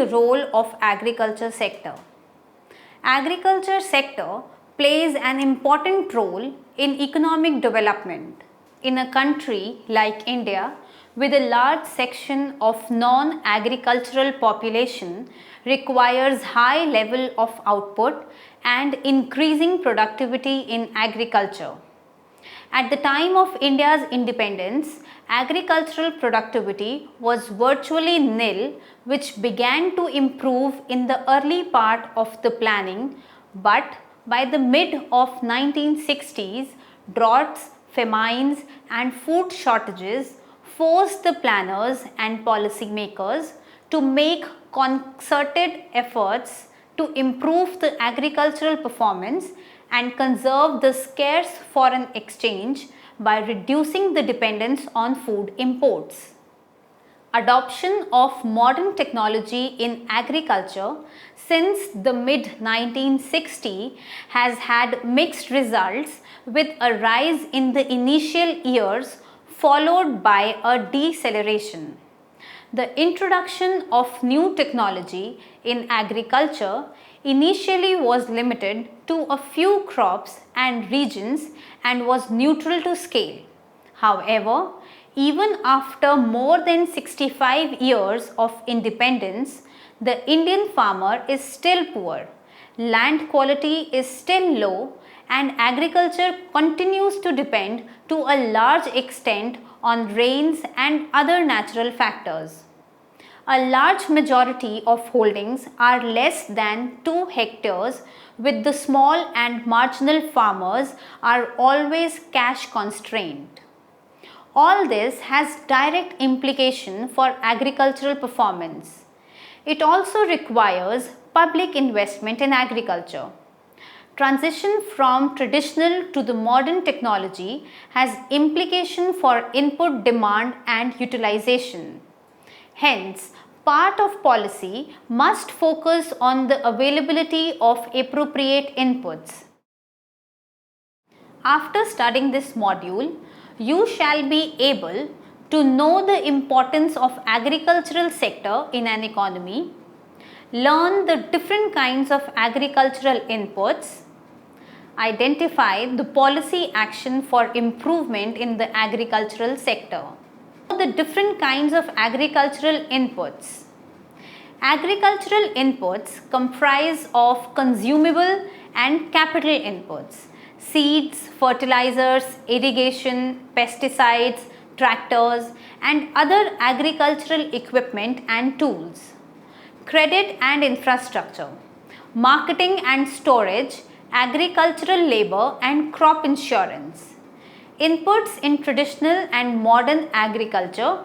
the role of agriculture sector. Agriculture sector plays an important role in economic development. In a country like India, with a large section of non-agricultural population requires high level of output and increasing productivity in agriculture. At the time of India's independence, agricultural productivity was virtually nil, which began to improve in the early part of the planning, but by the mid of 1960s, droughts, famines and food shortages forced the planners and policymakers to make concerted efforts to improve the agricultural performance and conserve the scarce foreign exchange by reducing the dependence on food imports. Adoption of modern technology in agriculture since the mid-1960s has had mixed results, with a rise in the initial years followed by a deceleration. The introduction of new technology in agriculture initially was limited to a few crops and regions and was neutral to scale. However, even after more than 65 years of independence, the Indian farmer is still poor, land quality is still low, and agriculture continues to depend to a large extent on rains and other natural factors. A large majority of holdings are less than 2 hectares, with the small and marginal farmers are always cash constrained. All this has direct implication for agricultural performance. It also requires public investment in agriculture. Transition from traditional to the modern technology has implication for input demand and utilization. Hence, part of policy must focus on the availability of appropriate inputs. After studying this module, you shall be able to know the importance of agricultural sector in an economy, learn the different kinds of agricultural inputs, identify the policy action for improvement in the agricultural sector. The different kinds of agricultural inputs. Agricultural inputs comprise of consumable and capital inputs: seeds, fertilizers, irrigation, pesticides, tractors and other agricultural equipment and tools. Credit and infrastructure, marketing and storage, agricultural labor and crop insurance. Inputs in traditional and modern agriculture.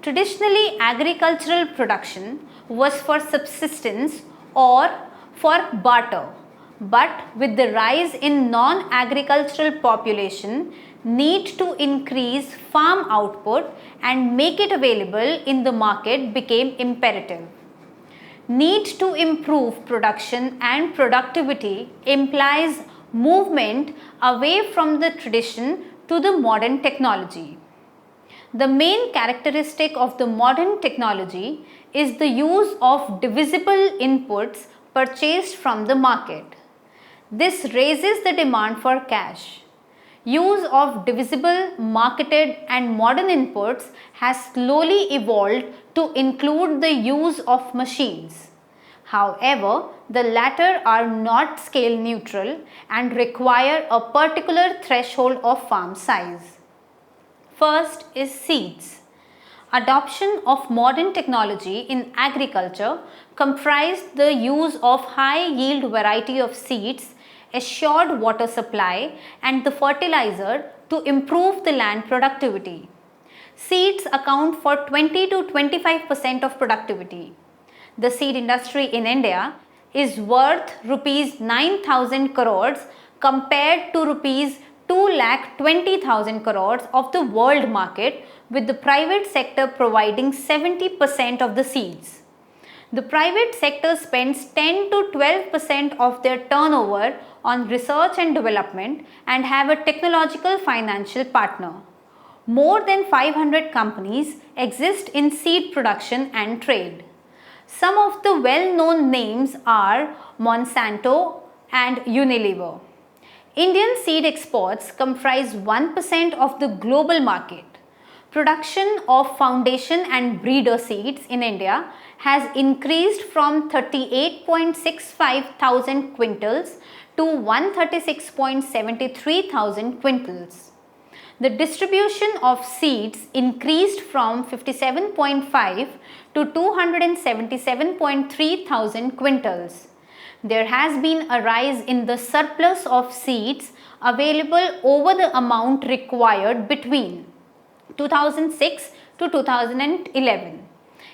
Traditionally, agricultural production was for subsistence or for barter, but with the rise in non-agricultural population, need to increase farm output and make it available in the market became imperative. Need to improve production and productivity implies movement away from the tradition to the modern technology. The main characteristic of the modern technology is the use of divisible inputs purchased from the market. This raises the demand for cash. Use of divisible, marketed and modern inputs has slowly evolved to include the use of machines. However, the latter are not scale neutral and require a particular threshold of farm size. First is seeds. Adoption of modern technology in agriculture comprised the use of high yield variety of seeds, assured water supply and the fertilizer to improve the land productivity. Seeds account for 20 to 25% of productivity. The seed industry in India is worth rupees 9,000 crores compared to rupees 2,20,000 crores of the world market, with the private sector providing 70% of the seeds. The private sector spends 10 to 12% of their turnover on research and development and have a technological financial partner. More than 500 companies exist in seed production and trade. Some of the well-known names are Monsanto and Unilever. Indian seed exports comprise 1% of the global market. Production of foundation and breeder seeds in India has increased from 38.65 thousand quintals to 136.73 thousand quintals. The distribution of seeds increased from 57.5 to 277.3 thousand quintals. There has been a rise in the surplus of seeds available over the amount required between 2006 to 2011.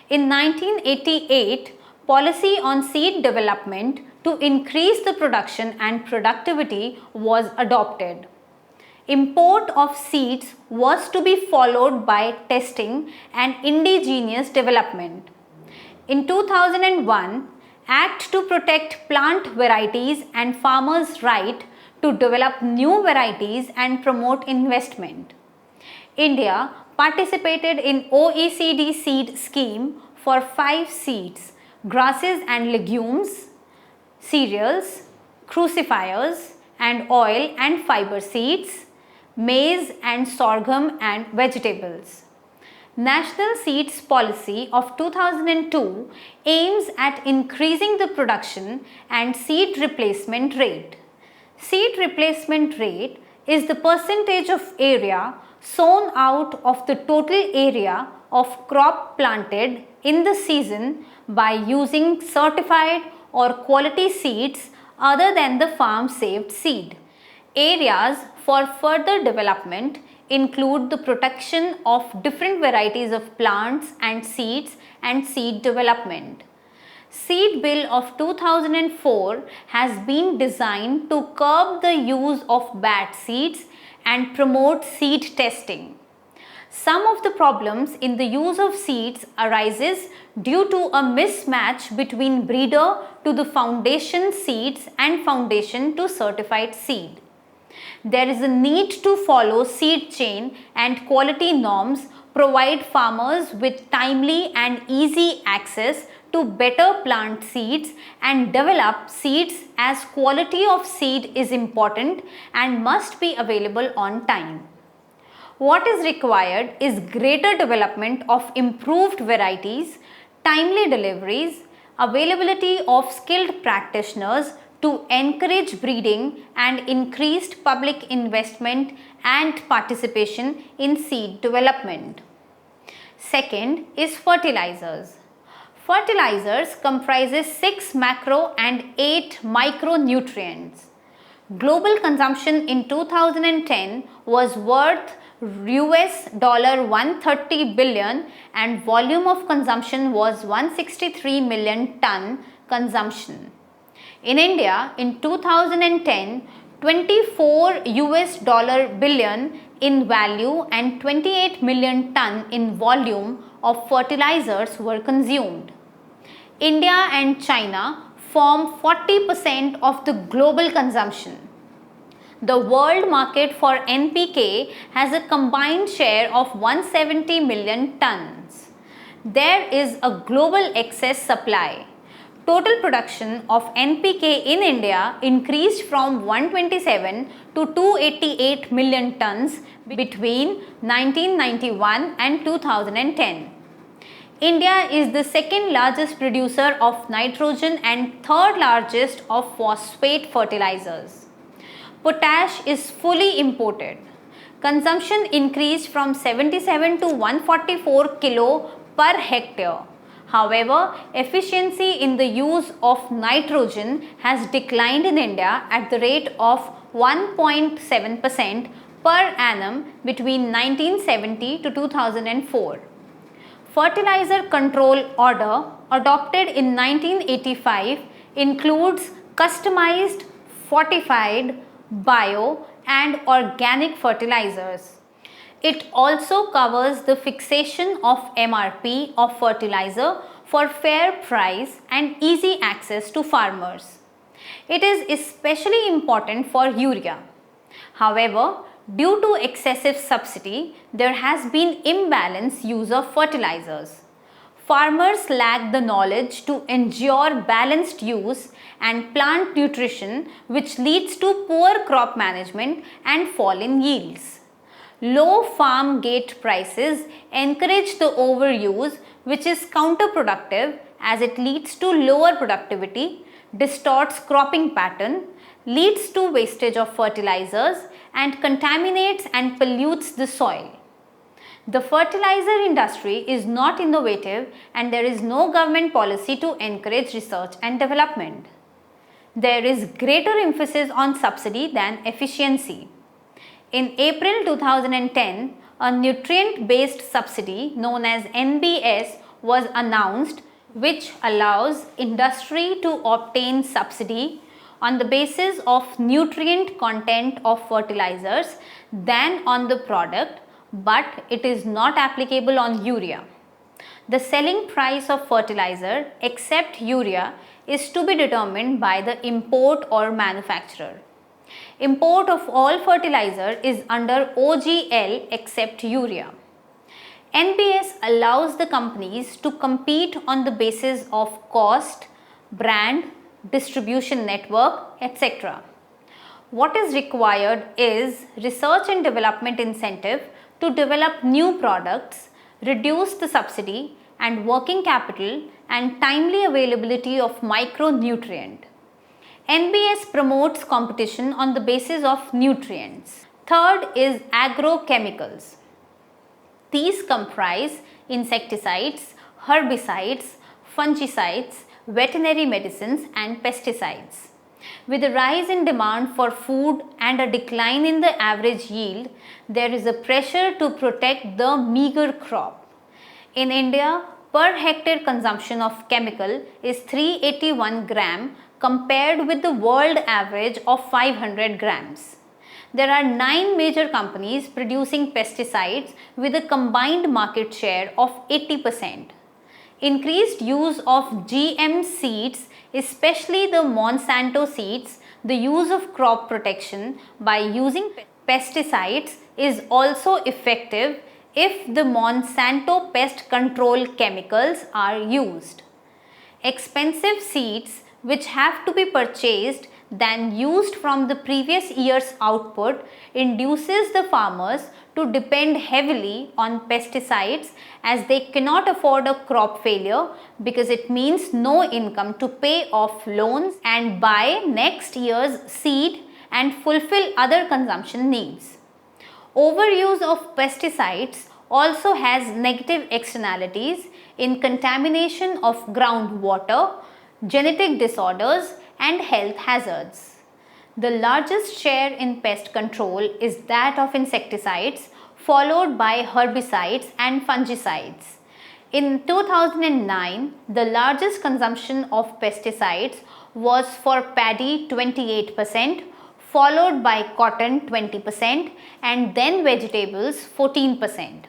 In 1988, policy on seed development to increase the production and productivity was adopted. Import of seeds was to be followed by testing and indigenous development. In 2001, Act to protect plant varieties and farmers' right to develop new varieties and promote investment. India participated in OECD seed scheme for 5 seeds: grasses and legumes, cereals, crucifers and oil and fiber seeds, maize and sorghum and vegetables. National Seeds Policy of 2002 aims at increasing the production and seed replacement rate. Seed replacement rate is the percentage of area sown out of the total area of crop planted in the season by using certified or quality seeds other than the farm saved seed. Areas for further development include the protection of different varieties of plants and seeds and seed development. Seed Bill of 2004 has been designed to curb the use of bad seeds and promote seed testing. Some of the problems in the use of seeds arises due to a mismatch between breeder to the foundation seeds and foundation to certified seed. There is a need to follow seed chain and quality norms, provide farmers with timely and easy access to better plant seeds and develop seeds as quality of seed is important and must be available on time. What is required is greater development of improved varieties, timely deliveries, availability of skilled practitioners to encourage breeding and increased public investment and participation in seed development. Second is fertilizers. Fertilizers comprises 6 macro and 8 micronutrients. Global consumption in 2010 was worth US $130 billion and volume of consumption was 163 million ton consumption. In India, in 2010, 24 US $billion in value and 28 million ton in volume of fertilizers were consumed. India and China form 40% of the global consumption. The world market for NPK has a combined share of 170 million tons. There is a global excess supply. Total production of NPK in India increased from 127 to 288 million tons between 1991 and 2010. India is the second largest producer of nitrogen and third largest of phosphate fertilizers. Potash is fully imported. Consumption increased from 77 to 144 kilo per hectare. However, efficiency in the use of nitrogen has declined in India at the rate of 1.7% per annum between 1970 to 2004. Fertilizer Control Order adopted in 1985 includes customized, fortified, bio and organic fertilizers. It also covers the fixation of MRP of fertilizer for fair price and easy access to farmers. It is especially important for urea. However, due to excessive subsidy, there has been imbalanced use of fertilizers. farmers lack the knowledge to ensure balanced use and plant nutrition, which leads to poor crop management and fall in yields. Low farm gate prices encourage the overuse, which is counterproductive as it leads to lower productivity, distorts cropping pattern, leads to wastage of fertilizers, and contaminates and pollutes the soil. The fertilizer industry is not innovative and there is no government policy to encourage research and development. There is greater emphasis on subsidy than efficiency. In April 2010, a nutrient-based subsidy known as NBS was announced, which allows industry to obtain subsidy on the basis of nutrient content of fertilizers than on the product, but it is not applicable on urea. The selling price of fertilizer except urea is to be determined by the import or manufacturer. Import of all fertilizer is under OGL except urea. NBS allows the companies to compete on the basis of cost, brand, distribution network, etc. What is required is research and development incentive to develop new products, reduce the subsidy and working capital and timely availability of micronutrient. NBS promotes competition on the basis of nutrients. Third is agrochemicals. These comprise insecticides, herbicides, fungicides, veterinary medicines and pesticides. With a rise in demand for food and a decline in the average yield, there is a pressure to protect the meager crop. In India, per hectare consumption of chemical is 381 gram compared with the world average of 500 grams. There are 9 major companies producing pesticides with a combined market share of 80%. Increased use of GM seeds, especially the Monsanto seeds, the use of crop protection by using pesticides is also effective if the Monsanto pest control chemicals are used. Expensive seeds which have to be purchased than used from the previous year's output induces the farmers to depend heavily on pesticides as they cannot afford a crop failure because it means no income to pay off loans and buy next year's seed and fulfill other consumption needs. Overuse of pesticides also has negative externalities in contamination of groundwater, genetic disorders and health hazards. The largest share in pest control is that of insecticides, followed by herbicides and fungicides. In 2009, the largest consumption of pesticides was for paddy 28%, followed by cotton 20% and then vegetables 14%.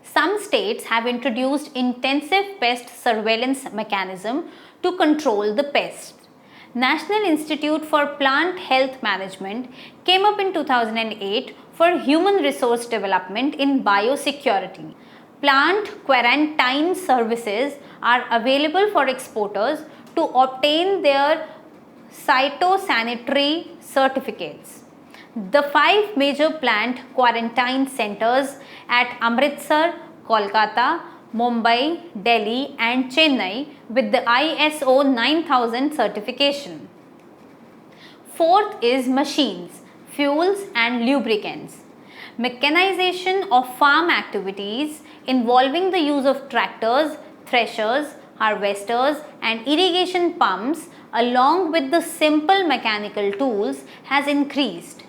Some states have introduced intensive pest surveillance mechanism to control the pests. National Institute for Plant Health Management came up in 2008 for human resource development in biosecurity. Plant quarantine services are available for exporters to obtain their phytosanitary certificates. The 5 major plant quarantine centers at Amritsar, Kolkata, Mumbai, Delhi and Chennai with the ISO 9000 certification. Fourth is machines, fuels and lubricants. Mechanization of farm activities involving the use of tractors, threshers, harvesters and irrigation pumps along with the simple mechanical tools has increased.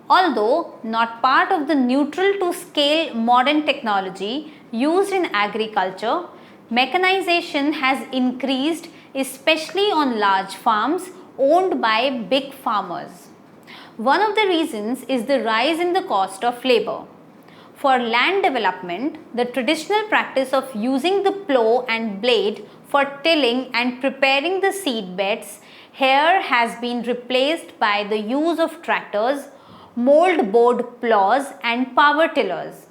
Although not part of the neutral to scale modern technology used in agriculture, mechanization has increased especially on large farms owned by big farmers. One of the reasons is the rise in the cost of labor. For land development, the traditional practice of using the plow and blade for tilling and preparing the seed beds here has been replaced by the use of tractors, mold board plows and power tillers.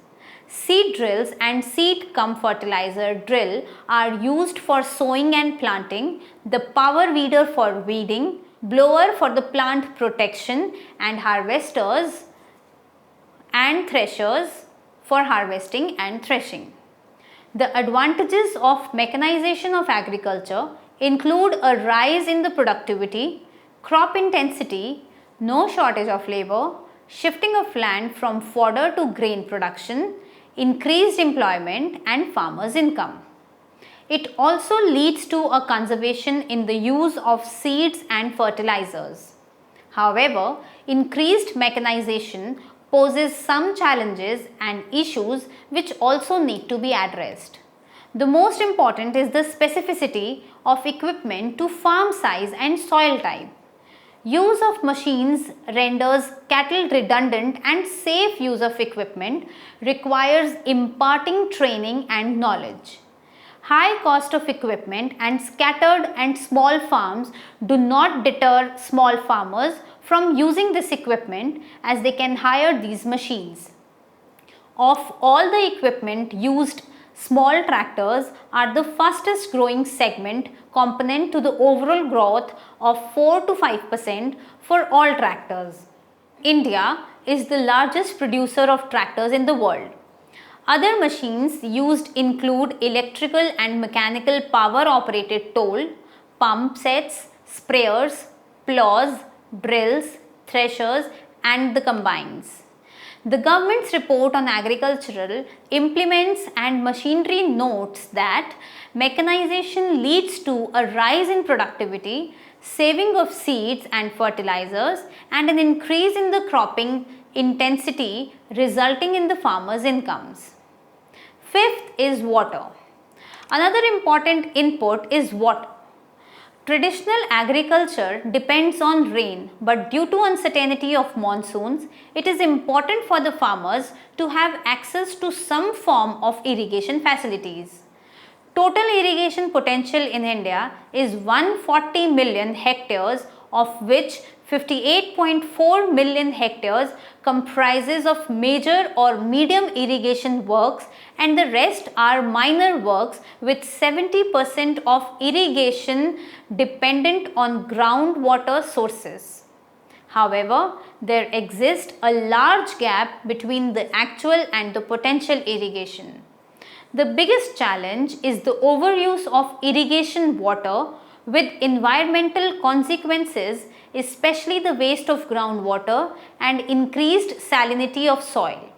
Seed drills and seed cum fertilizer drill are used for sowing and planting, the power weeder for weeding, blower for the plant protection, and harvesters and threshers for harvesting and threshing. The advantages of mechanization of agriculture include a rise in the productivity, crop intensity, no shortage of labor, shifting of land from fodder to grain production, increased employment and farmers' income. It also leads to a conservation in the use of seeds and fertilizers. However, increased mechanization poses some challenges and issues which also need to be addressed. The most important is the specificity of equipment to farm size and soil type. Use of machines renders cattle redundant, and safe use of equipment requires imparting training and knowledge. High cost of equipment and scattered and small farms do not deter small farmers from using this equipment, as they can hire these machines. Of all the equipment used, small tractors are the fastest growing segment component to the overall growth of 4 to 5% for all tractors. India is the largest producer of tractors in the world. Other machines used include electrical and mechanical power operated tool, pump sets, sprayers, plows, drills, threshers and the combines. The government's report on agricultural implements and machinery notes that mechanization leads to a rise in productivity, saving of seeds and fertilizers, and an increase in the cropping intensity, resulting in the farmers' incomes. Fifth is water. Another important input is water. Traditional agriculture depends on rain, but due to uncertainty of monsoons, it is important for the farmers to have access to some form of irrigation facilities. Total irrigation potential in India is 140 million hectares, of which 58.4 million hectares comprises of major or medium irrigation works, and the rest are minor works, with 70% of irrigation dependent on groundwater sources. However, there exists a large gap between the actual and the potential irrigation. The biggest challenge is the overuse of irrigation water with environmental consequences, especially the waste of groundwater and increased salinity of soil.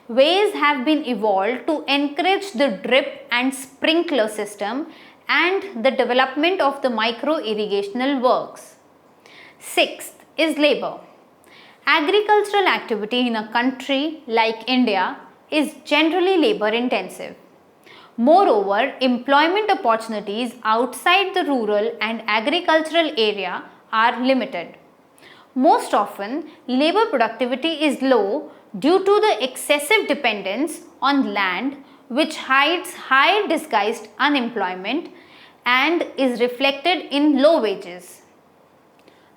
Ways have been evolved to encourage the drip and sprinkler system and the development of the micro irrigational works. Sixth is labor. Agricultural activity in a country like India is generally labor intensive. Moreover, employment opportunities outside the rural and agricultural area are limited. Most often, labor productivity is low due to the excessive dependence on land, which hides high disguised unemployment and is reflected in low wages.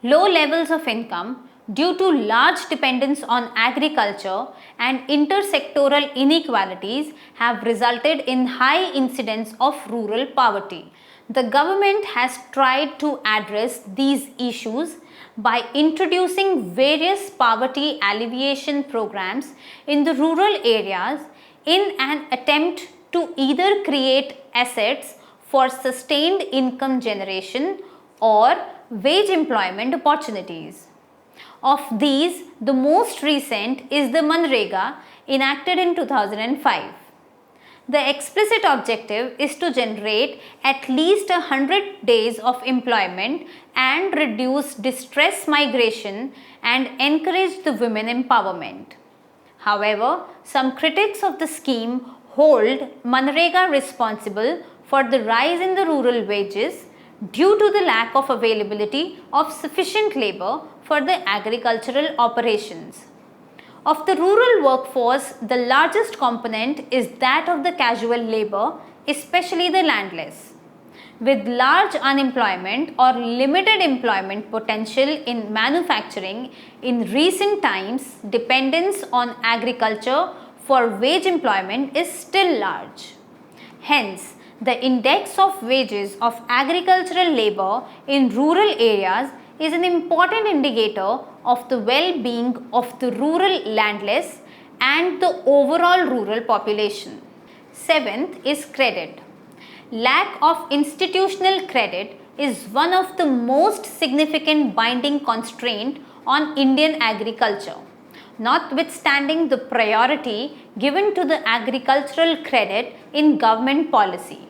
Low levels of income due to large dependence on agriculture and intersectoral inequalities have resulted in high incidence of rural poverty. The government has tried to address these issues by introducing various poverty alleviation programs in the rural areas in an attempt to either create assets for sustained income generation or wage employment opportunities. Of these, the most recent is the Manrega, enacted in 2005. The explicit objective is to generate at least 100 days of employment and reduce distress migration and encourage the women empowerment. However, some critics of the scheme hold Manrega responsible for the rise in the rural wages due to the lack of availability of sufficient labor for the agricultural operations. Of the rural workforce, the largest component is that of the casual labor, especially the landless. With large unemployment or limited employment potential in manufacturing, in recent times, dependence on agriculture for wage employment is still large. Hence, the index of wages of agricultural labor in rural areas is an important indicator of the well-being of the rural landless and the overall rural population. Seventh is credit. Lack of institutional credit is one of the most significant binding constraint on Indian agriculture, notwithstanding the priority given to the agricultural credit in government policy.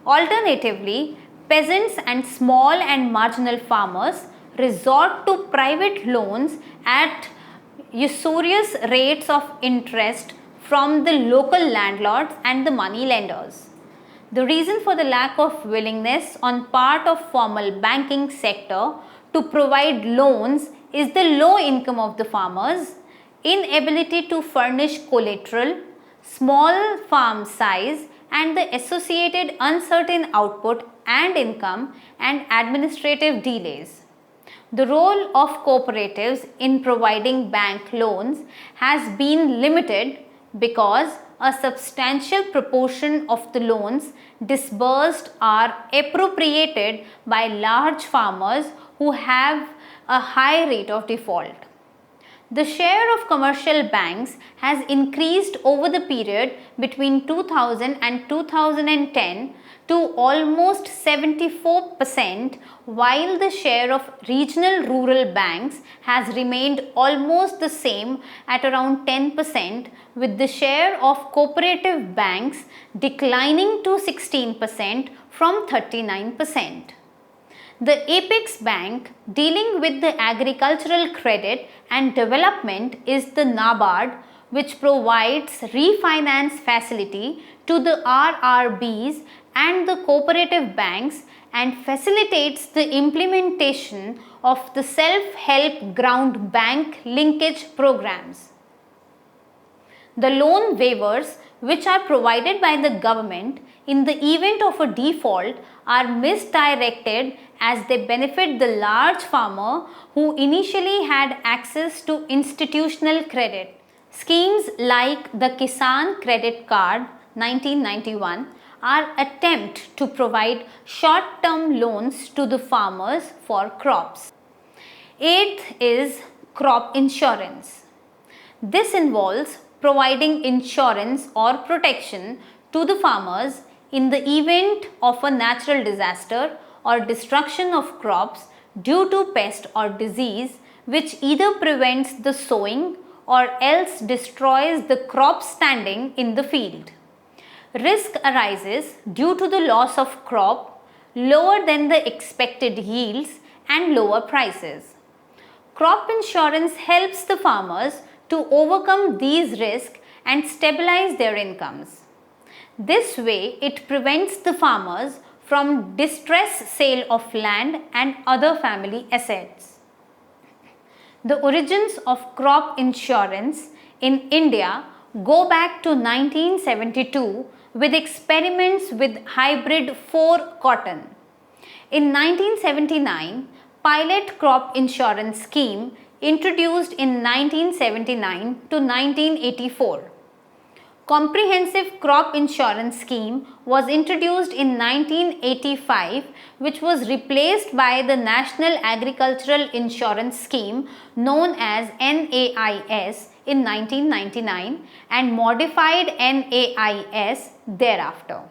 Alternatively, peasants and small and marginal farmers resort to private loans at usurious rates of interest from the local landlords and the money lenders. The reason for the lack of willingness on part of formal banking sector to provide loans is the low income of the farmers, inability to furnish collateral, small farm size and the associated uncertain output and income and administrative delays. The role of cooperatives in providing bank loans has been limited because a substantial proportion of the loans disbursed are appropriated by large farmers who have a high rate of default. The share of commercial banks has increased over the period between 2000 and 2010 to almost 74%, while the share of regional rural banks has remained almost the same at around 10%, with the share of cooperative banks declining to 16% from 39%. The apex bank dealing with the agricultural credit and development is the NABARD, which provides refinance facility to the RRBs and the cooperative banks and facilitates the implementation of the self-help ground bank linkage programs. The loan waivers which are provided by the government in the event of a default are misdirected as they benefit the large farmer who initially had access to institutional credit. Schemes like the Kisan Credit Card 1991 are attempt to provide short-term loans to the farmers for crops. Eighth is crop insurance. This involves providing insurance or protection to the farmers in the event of a natural disaster or destruction of crops due to pest or disease, which either prevents the sowing or else destroys the crop standing in the field. Risk arises due to the loss of crop, lower than the expected yields and lower prices. Crop insurance helps the farmers to overcome these risks and stabilize their incomes. This way, it prevents the farmers from distress sale of land and other family assets. The origins of crop insurance in India go back to 1972 with experiments with hybrid 4 cotton. In 1979, pilot crop insurance scheme introduced in 1979 to 1984. Comprehensive crop insurance scheme was introduced in 1985, which was replaced by the National Agricultural Insurance Scheme known as NAIS in 1999 and modified NAIS thereafter.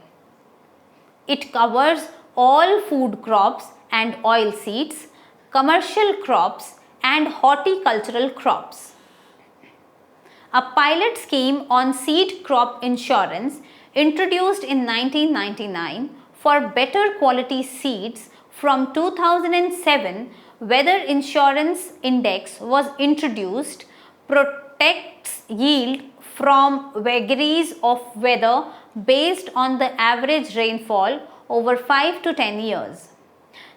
It covers all food crops and oilseeds, commercial crops and horticultural crops. A pilot scheme on seed crop insurance introduced in 1999 for better quality seeds from 2007, Weather Insurance Index was introduced, protects yield from vagaries of weather based on the average rainfall over 5 to 10 years.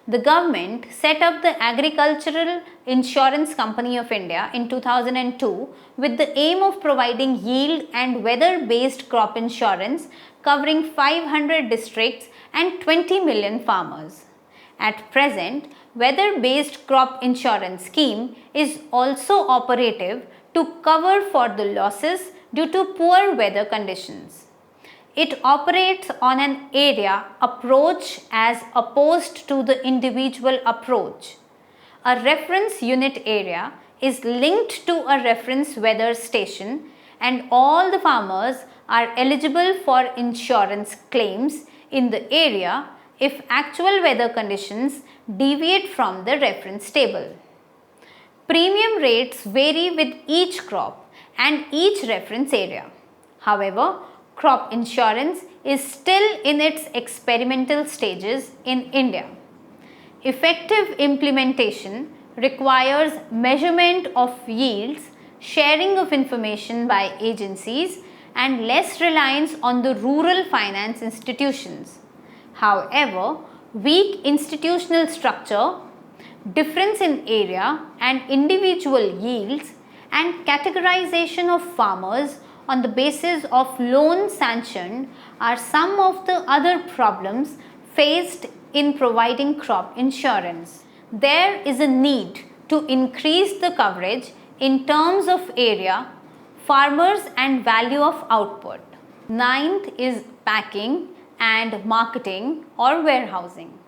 The government set up the Agricultural Insurance Company of India in 2002 with the aim of providing yield and weather-based crop insurance covering 500 districts and 20 million farmers. At present, weather-based crop insurance scheme is also operative to cover for the losses due to poor weather conditions. It operates on an area approach as opposed to the individual approach. A reference unit area is linked to a reference weather station, and all the farmers are eligible for insurance claims in the area if actual weather conditions deviate from the reference table. Premium rates vary with each crop and each reference area. However, crop insurance is still in its experimental stages in India. Effective implementation requires measurement of yields, sharing of information by agencies, and less reliance on the rural finance institutions. However, weak institutional structure, difference in area and individual yields, and categorization of farmers on the basis of loan sanction are some of the other problems faced in providing crop insurance. There is a need to increase the coverage in terms of area, farmers and value of output. Ninth is packing and marketing or warehousing.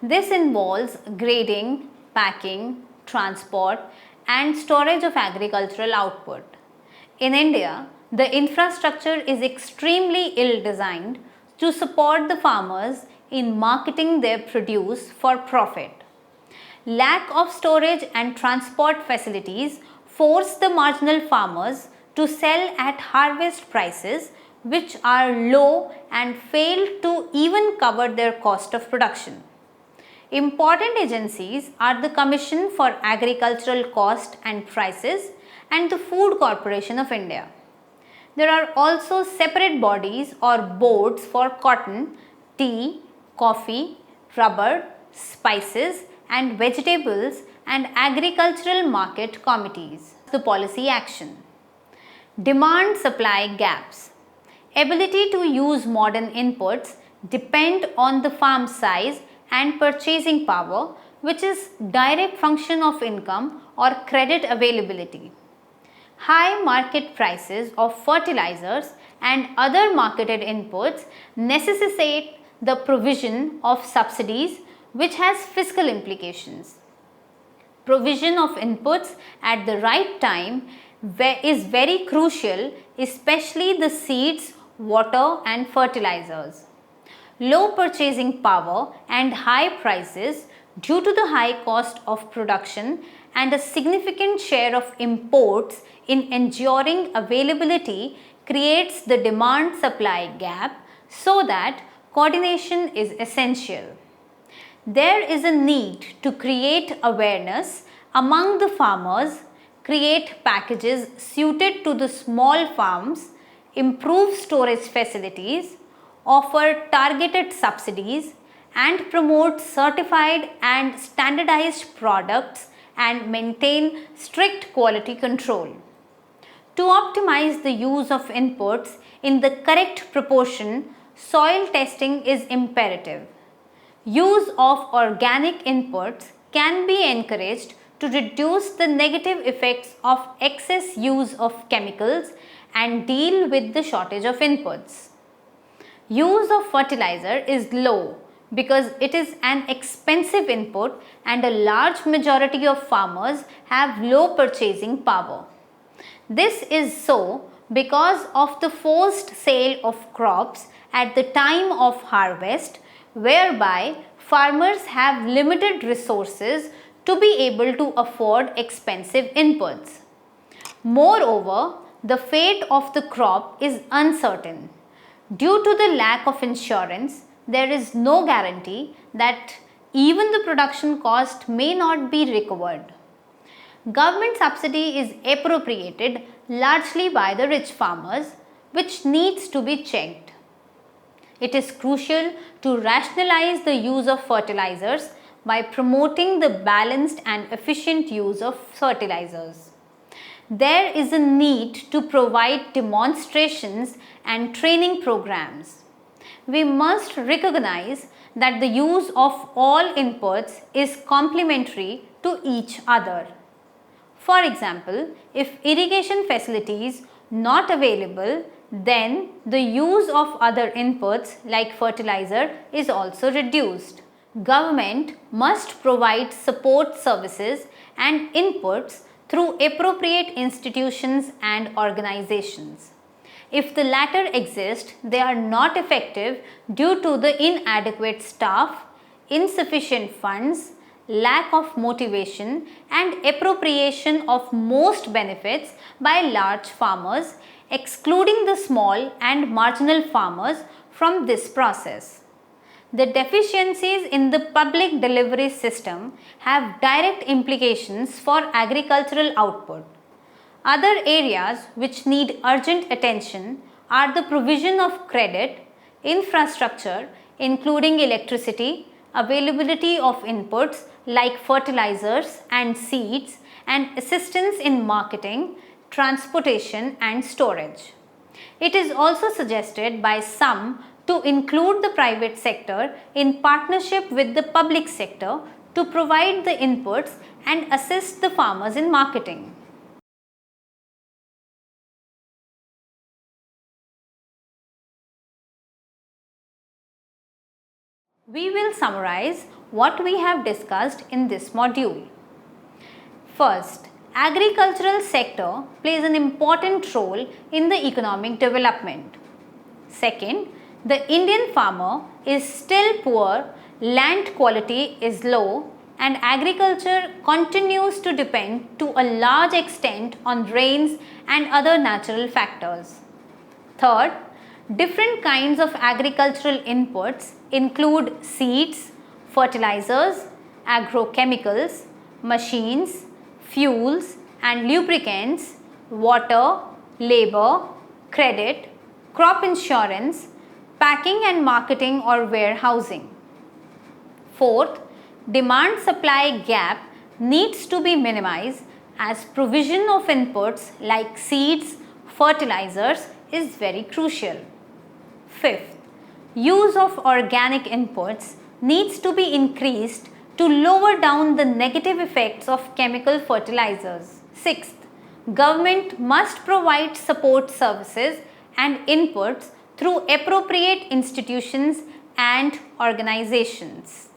This involves grading, packing, transport and storage of agricultural output. In India, the infrastructure is extremely ill designed to support the farmers in marketing their produce for profit. Lack of storage and transport facilities force the marginal farmers to sell at harvest prices which are low and fail to even cover their cost of production. Important agencies are the Commission for Agricultural Cost and Prices and the Food Corporation of India. There are also separate bodies or boards for cotton, tea, coffee, rubber, spices and vegetables and agricultural market committees. The policy action. Demand supply gaps. Ability to use modern inputs depend on the farm size and purchasing power, which is direct function of income or credit availability. High market prices of fertilizers and other marketed inputs necessitate the provision of subsidies, which has fiscal implications. Provision of inputs at the right time is very crucial, especially the seeds, water and fertilizers. Low purchasing power and high prices due to the high cost of production and a significant share of imports in ensuring availability creates the demand supply gap, so that coordination is essential. There is a need to create awareness among the farmers, create packages suited to the small farms, improve storage facilities, offer targeted subsidies, and promote certified and standardized products and maintain strict quality control. To optimize the use of inputs in the correct proportion, soil testing is imperative. Use of organic inputs can be encouraged to reduce the negative effects of excess use of chemicals and deal with the shortage of inputs. Use of fertilizer is low because it is an expensive input and a large majority of farmers have low purchasing power. This is so because of the forced sale of crops at the time of harvest, whereby farmers have limited resources to be able to afford expensive inputs. Moreover, the fate of the crop is uncertain. Due to the lack of insurance, there is no guarantee that even the production cost may not be recovered. Government subsidy is appropriated largely by the rich farmers, which needs to be checked. It is crucial to rationalize the use of fertilizers by promoting the balanced and efficient use of fertilizers. There is a need to provide demonstrations and training programs. We must recognize that the use of all inputs is complementary to each other. For example, if irrigation facilities not available, then the use of other inputs like fertilizer is also reduced. Government must provide support services and inputs through appropriate institutions and organizations. If the latter exist, they are not effective due to the inadequate staff, insufficient funds, lack of motivation and appropriation of most benefits by large farmers, excluding the small and marginal farmers from this process. The deficiencies in the public delivery system have direct implications for agricultural output. Other areas which need urgent attention are the provision of credit, infrastructure including electricity, availability of inputs like fertilizers and seeds, and assistance in marketing, transportation and storage. It is also suggested by some to include the private sector in partnership with the public sector to provide the inputs and assist the farmers in marketing. We will summarize what we have discussed in this module. First, agricultural sector plays an important role in the economic development. Second, the Indian farmer is still poor, land quality is low, and agriculture continues to depend to a large extent on rains and other natural factors. Third, different kinds of agricultural inputs include seeds, fertilizers, agrochemicals, machines, fuels and lubricants, water, labor, credit, crop insurance, packing and marketing or warehousing. Fourth, demand-supply gap needs to be minimized as provision of inputs like seeds, fertilizers is very crucial. Fifth, use of organic inputs needs to be increased to lower down the negative effects of chemical fertilizers. Sixth, government must provide support services and inputs through appropriate institutions and organizations.